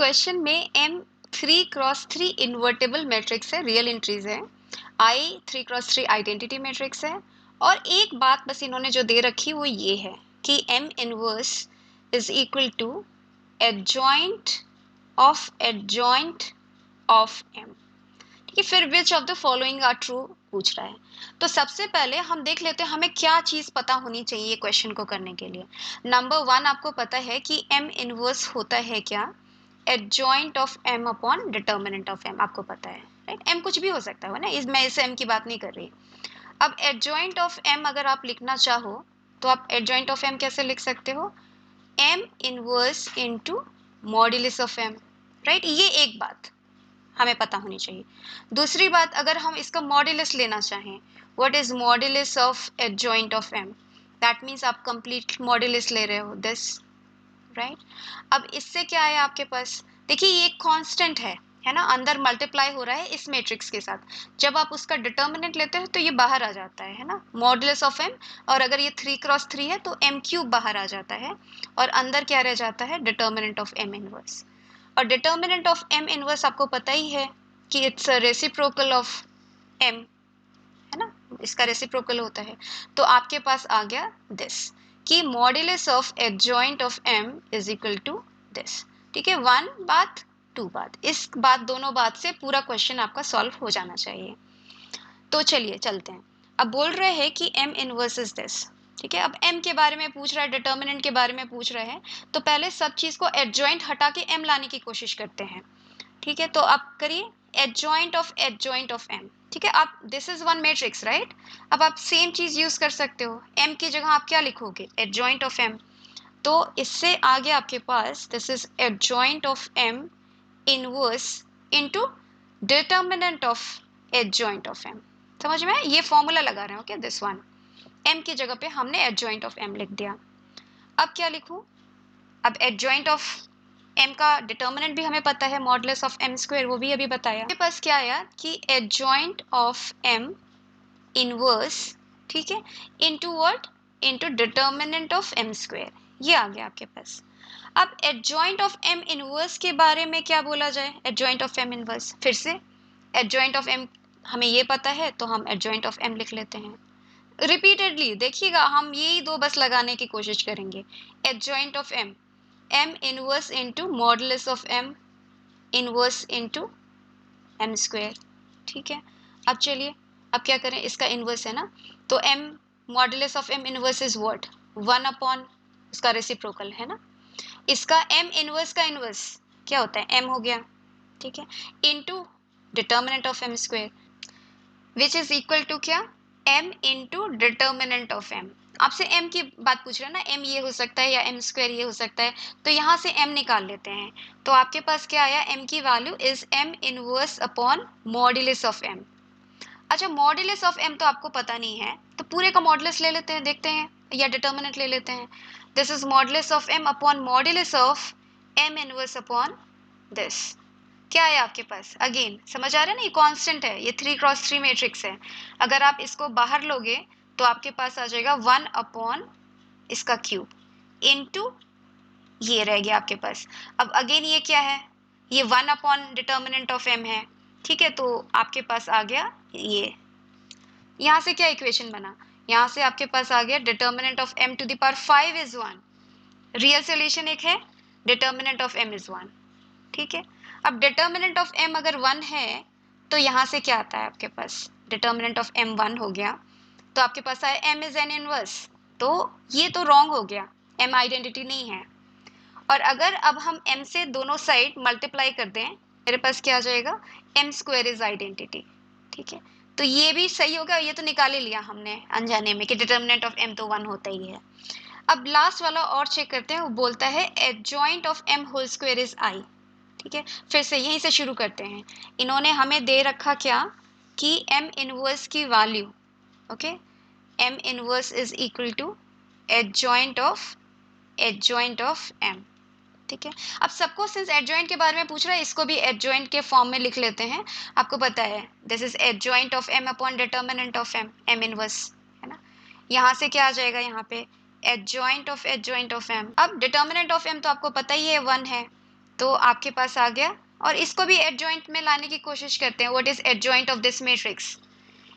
Question में M 3x3 invertible matrix है, real entries है। I 3x3 आइडेंटिटी मैट्रिक्स है। और एक बात बस इन्होंने जो दे रखी वो ये है कि M inverse is equal to adjoint of M। ठीक है, फिर which of the following are true पूछ रहा है। तो सबसे पहले हम देख लेते हैं हमें क्या चीज पता होनी चाहिए क्वेश्चन को करने के लिए। नंबर 1 आपको पता है कि M इनवर्स होता है क्या, adjoint of M upon determinant of M। आपको पता है राइट, M कुछ भी हो सकता है ना, मैं इस M की बात नहीं कर रही। अब एडजॉइंट ऑफ M अगर आप लिखना चाहो तो आप एडजॉइंट ऑफ M कैसे लिख सकते हो, M inverse into modulus of M। Right, ये एक बात हमें पता होनी चाहिए। दूसरी बात, अगर हम इसका मॉड्यूलस लेना चाहें, what is modulus of adjoint of M, that means आप कंप्लीट मॉड्यूलस ले रहे हो दिस, राइट। अब इससे क्या है आपके पास, देखिए ये एक कांस्टेंट है ना, अंदर मल्टीप्लाई हो रहा है इस मैट्रिक्स के साथ। जब आप उसका डिटर्मिनेंट लेते हो तो ये बाहर आ जाता है ना, मॉड्यूलस ऑफ M। और अगर ये 3x3 है तो M क्यूब बाहर आ जाता है और अंदर क्या रह जाता है, डिटर्मिनेंट ऑफ M इनवर्स। और डिटर्मिनेंट ऑफ M इनवर्स आपको पता ही है कि it's a reciprocal of M, है ना, इसका रेसिप्रोकल होता है। तो आपके पास आ गया दिस कि modulus of adjoint of M is equal to this. ठीक है, वन बात टू बात, इस बात दोनों बात से पूरा क्वेश्चन आपका सॉल्व हो जाना चाहिए। तो चलिए चलते हैं। अब बोल रहे हैं कि M इनवर्स इज दिस। ठीक है, अब M के बारे में पूछ रहा है, डिटर्मिनेंट के बारे में पूछ रहा है, तो पहले सब चीज को एडजॉइंट हटा के M लाने की कोशिश करते हैं। ठीक है, तो आप करिए एडजॉइंट ऑफ M। ठीक है, आप this is one matrix right. अब आप सेम चीज यूज कर सकते हो, M की जगह आप क्या लिखोगे, एडजॉइंट ऑफ M। तो इससे आगे आपके पास this is adjoint of M inverse into determinant of adjoint of M। समझ में, ये फॉर्मूला लगा रहे हैं, ओके, दिस वन M की जगह पे हमने एडजॉइंट ऑफ M लिख दिया। अब क्या लिखूं, अब एडजॉइंट ऑफ M का डिटर्मिनेंट भी हमें पता है, मॉडुलस ऑफ M स्क्वायर, वो भी अभी बताया। मेरे पास क्या आया कि एडजॉइंट ऑफ M इनवर्स, ठीक है, into what, into determinant of M square, ये आ गया आपके पास। अब एडजॉइंट ऑफ M इनवर्स के बारे में क्या बोला जाए, एडजॉइंट ऑफ M इनवर्स, फिर से एडजॉइंट ऑफ M हमें ये पता है तो हम एडजॉइंट ऑफ M लिख लेते हैं। रिपीटेडली देखिएगा, हम यही दो बस लगाने की कोशिश करेंगे, adjoint of M, M inverse into modulus of M inverse into M square. ठीक है, अब चलिए अब क्या करें, इसका इनवर्स है ना, तो M modulus of M inverse is what, 1 upon उसका रेसिप्रोकल है ना, इसका M इनवर्स का इनवर्स क्या होता है, M हो गया। ठीक है, into determinant of M square which is equal to क्या, M into determinant of M। आपसे M की बात पूछ रहे हैं ना, M ये हो सकता है या M स्क्वायर ये हो सकता है, तो यहाँ से M निकाल लेते हैं। तो आपके पास क्या आया, M की value is M inverse upon modulus of M। अच्छा, मॉड्यूलस ऑफ M तो आपको पता नहीं है, तो पूरे का मॉड्यूलस ले लेते हैं, देखते हैं, या डिटर्मिनेंट ले लेते हैं। This is modulus of M upon modulus of M inverse upon this. क्या है आपके पास, अगेन समझ आ रहा है ना, ये कांस्टेंट है, ये 3x3 मैट्रिक्स है। अगर आप इसको बाहर लोगे तो आपके पास आ जाएगा 1 अपॉन इसका क्यूब इनटू ये रह गया आपके पास। अब अगेन ये क्या है, ये 1 अपॉन डिटर्मिनेंट ऑफ M है। ठीक है, तो आपके पास आ गया ये, यहाँ से क्या इक्वेशन बना, यहाँ से आपके पास आ गया determinant of M to the power 5 is 1। Real solution एक है, डिटर्मिनेंट ऑफ M इज 1। ठीक है, अब डिटर्मिनेंट ऑफ M अगर 1 है तो यहाँ से क्या आता है आपके पास, डिटर्मिनेंट ऑफ M 1 हो गया, तो आपके पास आया M इज एन इनवर्स। तो ये तो रॉन्ग हो गया, M आइडेंटिटी नहीं है। और अगर अब हम M से दोनों साइड मल्टीप्लाई कर दें, मेरे पास क्या आ जाएगा, M स्क्वायर इज आइडेंटिटी। ठीक है, तो ये भी सही होगा, ये तो निकाल ही लिया हमने अनजाने में कि डिटर्मिनेंट ऑफ M तो 1 होता ही है। अब लास्ट वाला और चेक करते हैं, वो बोलता है adjoint of M whole square is I। ठीक है, फिर से यहीं से शुरू करते हैं। इन्होंने हमें दे रखा क्या कि M इनवर्स की value, okay, M inverse is equal to adjoint of M। ठीक है, अब सबको सिंस एडजॉइंट के बारे में पूछ रहा है, इसको भी एडजॉइंट के फॉर्म में लिख लेते हैं। आपको पता है this is adjoint of M upon determinant of M, M inverse है ना। यहाँ से क्या आ जाएगा, यहाँ पे एडजॉइंट ऑफ M। अब डिटर्मिनेंट ऑफ M तो आपको पता ही है 1 है, तो आपके पास आ गया, और इसको भी एडजॉइंट में लाने की कोशिश करते हैं. What is adjoint of this matrix?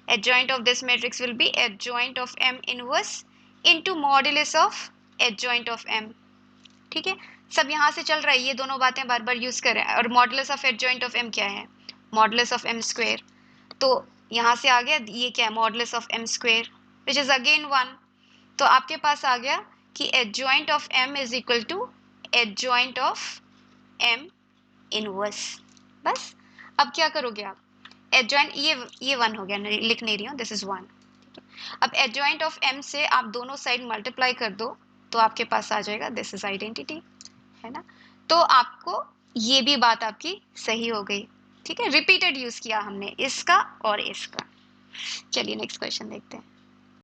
Adjoint of this matrix will be adjoint of M inverse into modulus of adjoint of M. ठीक है, सब यहाँ से चल रहा है, ये दोनों बातें बार बार यूज करें. और modulus of adjoint of M क्या है? Modulus of M square. तो यहाँ से आ गया, ये क्या है? Modulus of M square which is again 1. तो आपके पास आ गया कि adjoint of M is equal to adjoint of M inverse. बस अब क्या करोगे आप? एडजॉइंट, ये 1 हो गया, लिख नहीं रही हूँ, दिस इज 1. अब एडजॉइंट ऑफ M से आप दोनों साइड मल्टीप्लाई कर दो तो आपके पास आ जाएगा, दिस इज आइडेंटिटी, है ना. तो आपको ये भी बात आपकी सही हो गई. ठीक है, रिपीटेड यूज किया हमने इसका और इसका. चलिए नेक्स्ट क्वेश्चन देखते हैं.